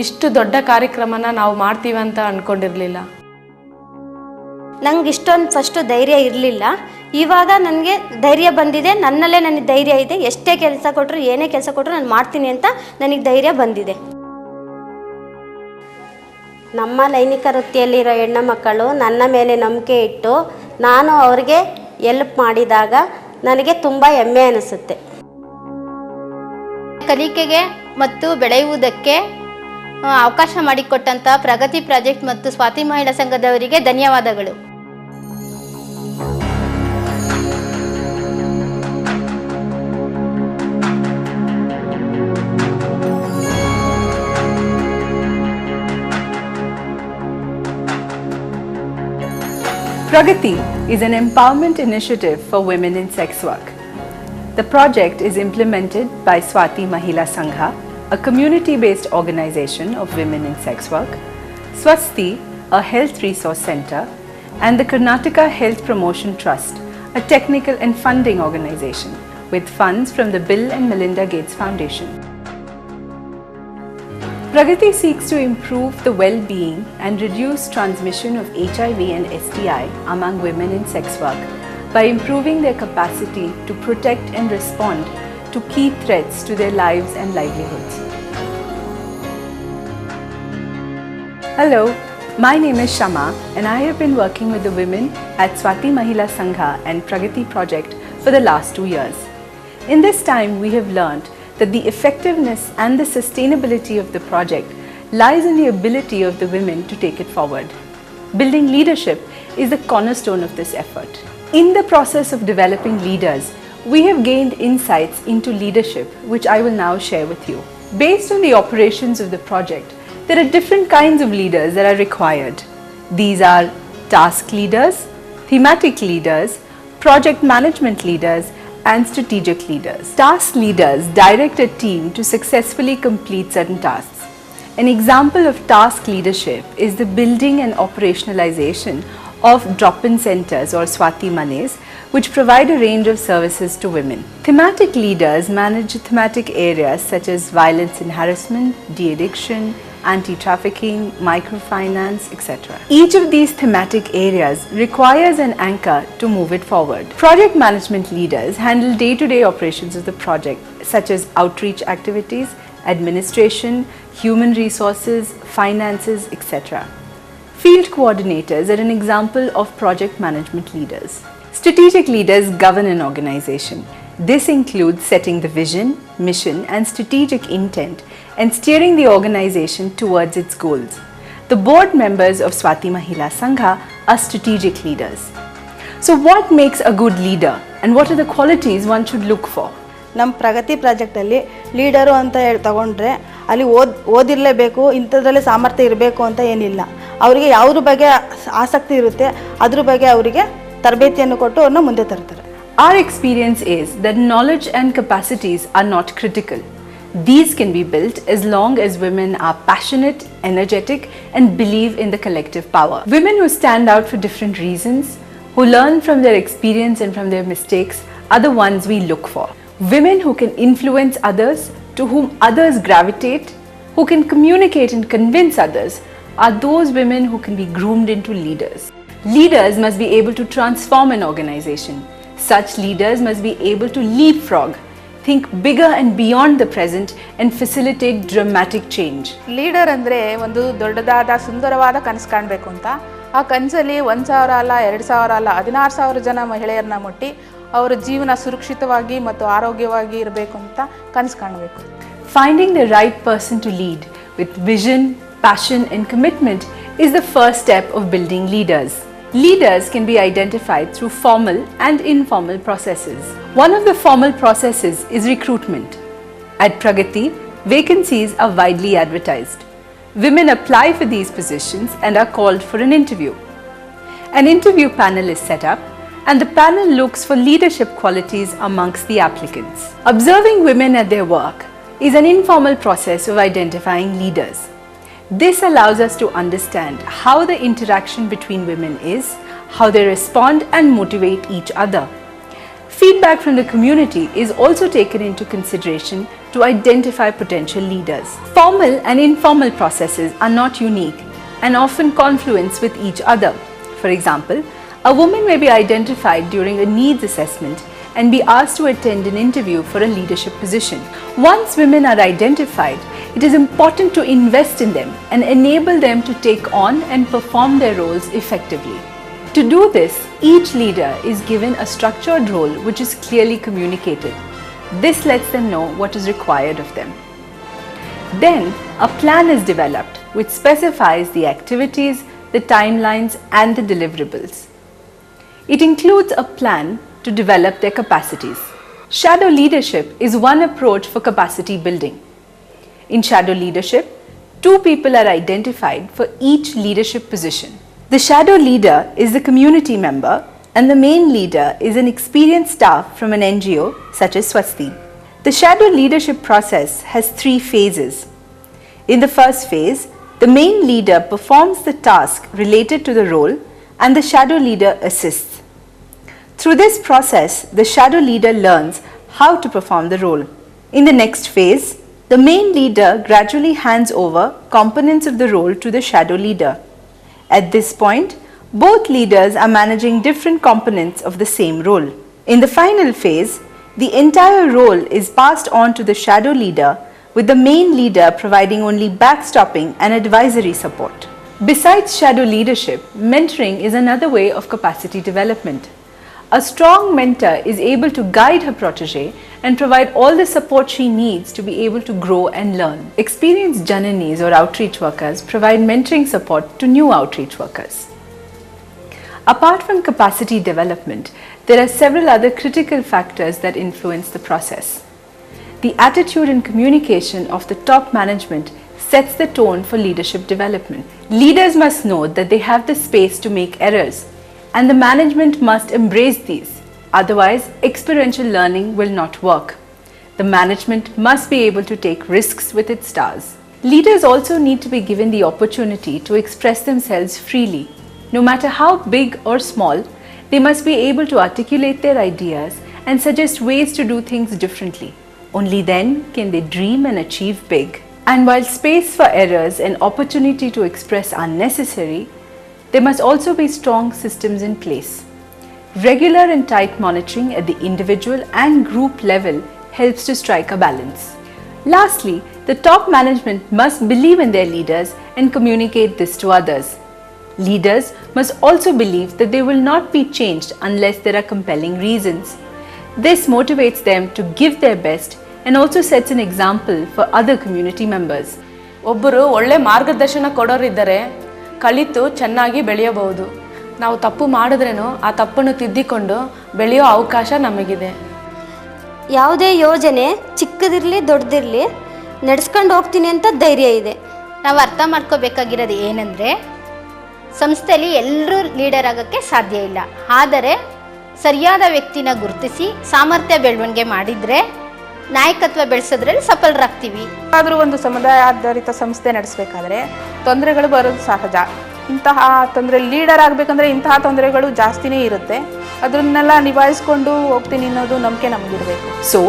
ಇಷ್ಟು ದೊಡ್ಡ ಕಾರ್ಯಕ್ರಮನ ನಾವು ಮಾಡ್ತೀವಿ ಅಂತ ಅಂದ್ಕೊಂಡಿರಲಿಲ್ಲ. ನಂಗೆ ಇಷ್ಟೊಂದು ಫಸ್ಟು ಧೈರ್ಯ ಇರಲಿಲ್ಲ. ಇವಾಗ ನನಗೆ ಧೈರ್ಯ ಬಂದಿದೆ. ನನ್ನಲ್ಲೇ ನನಗೆ ಧೈರ್ಯ ಇದೆ. ಎಷ್ಟೇ ಕೆಲಸ ಕೊಟ್ಟರು ಏನೇ ಕೆಲಸ ಕೊಟ್ಟರು ನಾನು ಮಾಡ್ತೀನಿ ಅಂತ ನನಗೆ ಧೈರ್ಯ ಬಂದಿದೆ. ನಮ್ಮ ಲೈಂಗಿಕ ವೃತ್ತಿಯಲ್ಲಿರೋ ಹೆಣ್ಣು ಮಕ್ಕಳು ನನ್ನ ಮೇಲೆ ನಂಬಿಕೆ ಇಟ್ಟು ನಾನು ಅವ್ರಿಗೆ ಎಲ್ಪ್ ಮಾಡಿದಾಗ ನನಗೆ ತುಂಬ ಹೆಮ್ಮೆ ಅನಿಸುತ್ತೆ. ಕಲಿಕೆಗೆ ಮತ್ತು ಬೆಳೆಯುವುದಕ್ಕೆ ಅವಕಾಶ ಮಾಡಿಕೊಟ್ಟಂಥ ಪ್ರಗತಿ ಪ್ರಾಜೆಕ್ಟ್ ಮತ್ತು ಸ್ವಾತಿ ಮಹಿಳಾ ಸಂಘದವರಿಗೆ ಧನ್ಯವಾದಗಳು. Pragati is an empowerment initiative for women in sex work. The project is implemented by Swati Mahila Sangha, a community-based organization of women in sex work, Swasti, a health resource center, and the Karnataka Health Promotion Trust, a technical and funding organization with funds from the Bill and Melinda Gates Foundation. Pragati seeks to improve the well-being and reduce transmission of HIV and STI among women in sex work by improving their capacity to protect and respond to key threats to their lives and livelihoods. Hello, my name is Shama and I have been working with the women at Swati Mahila Sangha and Pragati project for the last 2 years. In this time, we have learned that the effectiveness and the sustainability of the project lies in the ability of the women to take it forward. Building leadership is the cornerstone of this effort. In the process of developing leaders, we have gained insights into leadership, which I will now share with you. Based on the operations of the project, there are different kinds of leaders that are required. These are task leaders, thematic leaders, project management leaders, and strategic leaders. Task leaders direct a team to successfully complete certain tasks. An example of task leadership is the building and operationalization of drop-in centers or Swati Manes, which provide a range of services to women. Thematic leaders manage thematic areas such as violence and harassment, de-addiction, anti-trafficking, microfinance, etc. Each of these thematic areas requires an anchor to move it forward. Project management leaders handle day-to-day operations of the project, such as outreach activities, administration, human resources, finances, etc. Field coordinators are an example of project management leaders. Strategic leaders govern an organization. This includes setting the vision, mission, and strategic intent and steering the organization towards its goals. The board members of Swati Mahila Sangha are strategic leaders. So what makes a good leader and what are the qualities one should look for? ನಮ್ಮ ಪ್ರಗತಿ ಪ್ರಾಜೆಕ್ಟಲ್ಲಿ leader ಅಂತ ತಗೊಂಡ್ರೆ ಅಲ್ಲಿ ಓದಿರಲೇಬೇಕು, ಇಂಥದ್ರಲ್ಲಿ ಸಾಮರ್ಥ್ಯ ಇರಬೇಕು ಅಂತ ಏನಿಲ್ಲ. ಅವರಿಗೆ ಯಾವುದ್ರ ಬಗ್ಗೆ ಆಸಕ್ತಿ ಇರುತ್ತೆ ಅದ್ರ ಬಗ್ಗೆ ಅವರಿಗೆ ತರಬೇತಿಯನ್ನು ಕೊಟ್ಟು ಅವ್ರನ್ನ ಮುಂದೆ ತರ್ತಾರೆ. Our experience is that knowledge and capacities are not critical. These can be built as long as women are passionate, energetic, and believe in the collective power. Women who stand out for different reasons, who learn from their experience and from their mistakes, are the ones we look for. Women who can influence others, to whom others gravitate, who can communicate and convince others, are those women who can be groomed into leaders. Leaders must be able to transform an organization. Such leaders must be able to leapfrog, think bigger and beyond the present and facilitate dramatic change. Leader ಅಂದರೆ ಒಂದು ದೊಡ್ಡದಾದ ಸುಂದರವಾದ ಕನಸು ಕಾಣಬೇಕು ಅಂತ. ಆ ಕನಸಲ್ಲಿ 1,000 ಅಲ್ಲ, 2,000 ಅಲ್ಲ, 16,000 ಜನ ಮಹಿಳೆಯರನ್ನ ಮುಟ್ಟಿ ಅವರ ಜೀವನ ಸುರಕ್ಷಿತವಾಗಿ ಮತ್ತು ಆರೋಗ್ಯವಾಗಿ ಇರಬೇಕು ಅಂತ ಕನಸು ಕಾಣಬೇಕು. Finding the right person to lead with vision, passion and commitment is the first step of building leaders. Leaders can be identified through formal and informal processes. One of the formal processes is recruitment. At Pragati, vacancies are widely advertised. Women apply for these positions and are called for an interview. An interview panel is set up and the panel looks for leadership qualities amongst the applicants. Observing women at their work is an informal process of identifying leaders. This allows us to understand how the interaction between women is, how they respond and motivate each other. Feedback from the community is also taken into consideration to identify potential leaders. Formal and informal processes are not unique and often confluence with each other. For example, a woman may be identified during a needs assessment and be asked to attend an interview for a leadership position. Once women are identified, it is important to invest in them and enable them to take on and perform their roles effectively. To do this, each leader is given a structured role which is clearly communicated. This lets them know what is required of them. Then, a plan is developed which specifies the activities, the timelines, and the deliverables. It includes a plan to develop their capacities. Shadow leadership is one approach for capacity building. In shadow leadership, 2 people are identified for each leadership position. The shadow leader is the community member and the main leader is an experienced staff from an NGO such as Swasti. The shadow leadership process has 3 phases. In the first phase, the main leader performs the task related to the role and the shadow leader assists. Through this process, the shadow leader learns how to perform the role. In the next phase, the main leader gradually hands over components of the role to the shadow leader. At this point, both leaders are managing different components of the same role. In the final phase, the entire role is passed on to the shadow leader, with the main leader providing only backstopping and advisory support. Besides shadow leadership, mentoring is another way of capacity development. A strong mentor is able to guide her protege and provide all the support she needs to be able to grow and learn. Experienced Jananis or outreach workers provide mentoring support to new outreach workers. Apart from capacity development, there are several other critical factors that influence the process. The attitude and communication of the top management sets the tone for leadership development. Leaders must know that they have the space to make errors, and the management must embrace these. Otherwise, experiential learning will not work. The management must be able to take risks with its stars. Leaders also need to be given the opportunity to express themselves freely. No matter how big or small, they must be able to articulate their ideas and suggest ways to do things differently. Only then can they dream and achieve big. And while space for errors and opportunity to express are necessary, there must also be strong systems in place. Regular and tight monitoring at the individual and group level helps to strike a balance. Lastly, the top management must believe in their leaders and communicate this to others. Leaders must also believe that they will not be changed unless there are compelling reasons. This motivates them to give their best and also sets an example for other community members. ಒಬ್ಬರು ಒಳ್ಳೆ ಮಾರ್ಗದರ್ಶನ ಕೊಡೋರಿದ್ದರೆ ಕಲಿತು ಚೆನ್ನಾಗಿ ಬೆಳೆಯಬಹುದು. ನಾವು ತಪ್ಪು ಮಾಡಿದ್ರೇನೋ ಆ ತಪ್ಪನ್ನು ತಿದ್ದಿಕೊಂಡು ಬೆಳೆಯೋ ಅವಕಾಶ ನಮಗಿದೆ. ಯಾವುದೇ ಯೋಜನೆ ಚಿಕ್ಕದಿರಲಿ ದೊಡ್ಡದಿರಲಿ ನಡೆಸ್ಕೊಂಡು ಹೋಗ್ತೀನಿ ಅಂತ ಧೈರ್ಯ ಇದೆ. ನಾವು ಅರ್ಥ ಮಾಡ್ಕೋಬೇಕಾಗಿರೋದು ಏನಂದರೆ, ಸಂಸ್ಥೆಯಲ್ಲಿ ಎಲ್ಲರೂ ಲೀಡರ್ ಆಗೋಕ್ಕೆ ಸಾಧ್ಯ ಇಲ್ಲ. ಆದರೆ ಸರಿಯಾದ ವ್ಯಕ್ತಿನ ಗುರುತಿಸಿ ಸಾಮರ್ಥ್ಯ ಬೆಳವಣಿಗೆ ಮಾಡಿದರೆ ನಾಯಕತ್ವ ಬೆಳೆಸೋದ್ರಲ್ಲಿ ಸಫಲರಾಗ್ತೀವಿ. ಆದರೂ ಒಂದು ಸಮುದಾಯ ಆಧಾರಿತ ಸಂಸ್ಥೆ ನಡೆಸಬೇಕಾದ್ರೆ ತೊಂದರೆಗಳು ಬರೋದು ಸಹಜ. ಇಂತಹ ತೊಂದರೆ ಲೀಡರ್ ಆಗಬೇಕಂದ್ರೆ ಇಂತಹ ತೊಂದರೆಗಳು ಜಾಸ್ತಿನೇ ಇರುತ್ತೆ. ಅದನ್ನೆಲ್ಲ ನಿಭಾಯಿಸ್ಕೊಂಡು ಹೋಗ್ತೀನಿ ಅನ್ನೋದು ನಂಬಿಕೆ ನಮಗಿರಬೇಕು. So,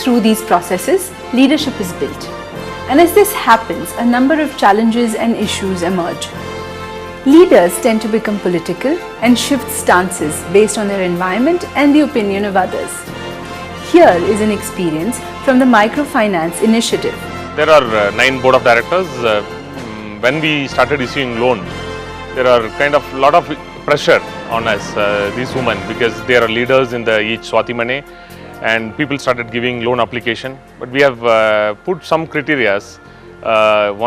through these processes, leadership is built. And as this happens, a number of challenges and issues emerge. Leaders tend to become political and shift stances based on their environment and the opinion of others. Here is an experience from the Microfinance Initiative. There are 9 board of directors. When we started issuing loan, there are kind of lot of pressure on us, these women, because they are leaders in the each Swathi money, and people started giving loan application. But we have put some criteria.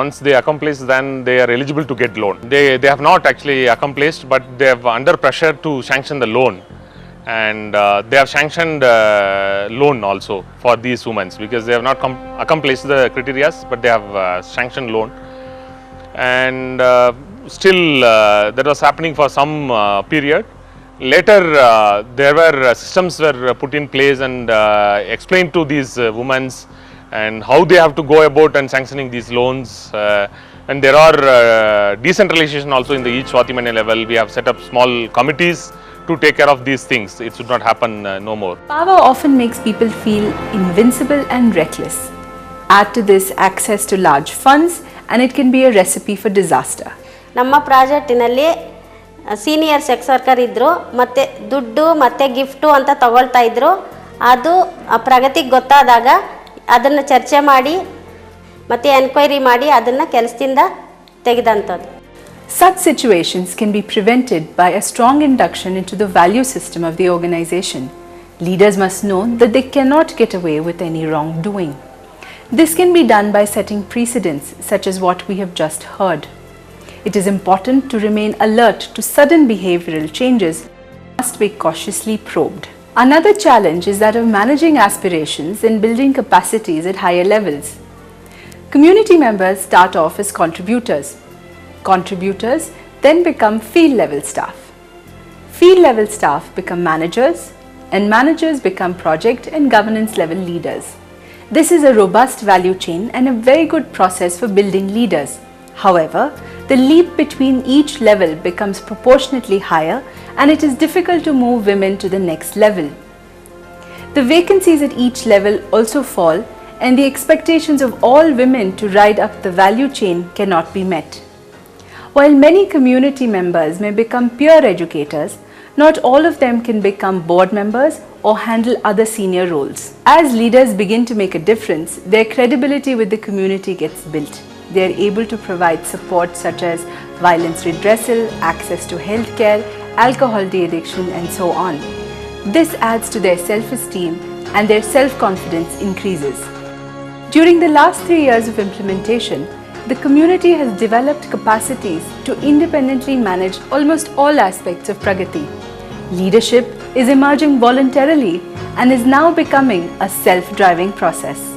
Once they accomplish, then they are eligible to get loan. They have not actually accomplished, but they have under pressure to sanction the loan, and they have sanctioned loan also for these women because they have not accomplished the criteria, but they have sanctioned loan. And still that was happening for some period. Later there were systems were put in place and explained to these women and how they have to go about and sanctioning these loans. And there are decentralization also in the each Swathi money level. We have set up small committees to take care of these things. It should not happen no more. Power often makes people feel invincible and reckless. Add to this access to large funds, and it can be a recipe for disaster. ನಮ್ಮ ಪ್ರಾಜೆಕ್ಟಿನಲ್ಲಿ senior sex worker ಇದ್ದರು, ಮತ್ತು ದುಡ್ಡು ಮತ್ತು gift ಅಂತ ತಗೊಳ್ತಾ ಇದ್ದರು. ಅದು ಪ್ರಗತಿಗೆ ಗೊತ್ತಾದಾಗ ಅದನ್ನು ಚರ್ಚೆ ಮಾಡಿ ಮತ್ತು ಎನ್ಕ್ವೈರಿ ಮಾಡಿ ಅದನ್ನು ಕೆಲಸದಿಂದ ತೆಗೆದಂಥದ್ದು. Such situations can be prevented by a strong induction into the value system of the organization. Leaders must know that they cannot get away with any wrongdoing. This can be done by setting precedents such as what we have just heard. It is important to remain alert to sudden behavioral changes that must be cautiously probed. Another challenge is that of managing aspirations and building capacities at higher levels. Community members start off as contributors. Contributors then become field level staff. Field level staff become managers, and managers become project and governance level leaders. This is a robust value chain and a very good process for building leaders. However, the leap between each level becomes proportionately higher, and it is difficult to move women to the next level. The vacancies at each level also fall, and the expectations of all women to ride up the value chain cannot be met. While many community members may become peer educators, not all of them can become board members or handle other senior roles. As leaders begin to make a difference, their credibility with the community gets built. They are able to provide support such as violence redressal, access to healthcare, alcohol de-addiction, and so on. This adds to their self-esteem, and their self-confidence increases. During the last 3 years of implementation, the community has developed capacities to independently manage almost all aspects of Pragati. Leadership is emerging voluntarily and is now becoming a self-driving process.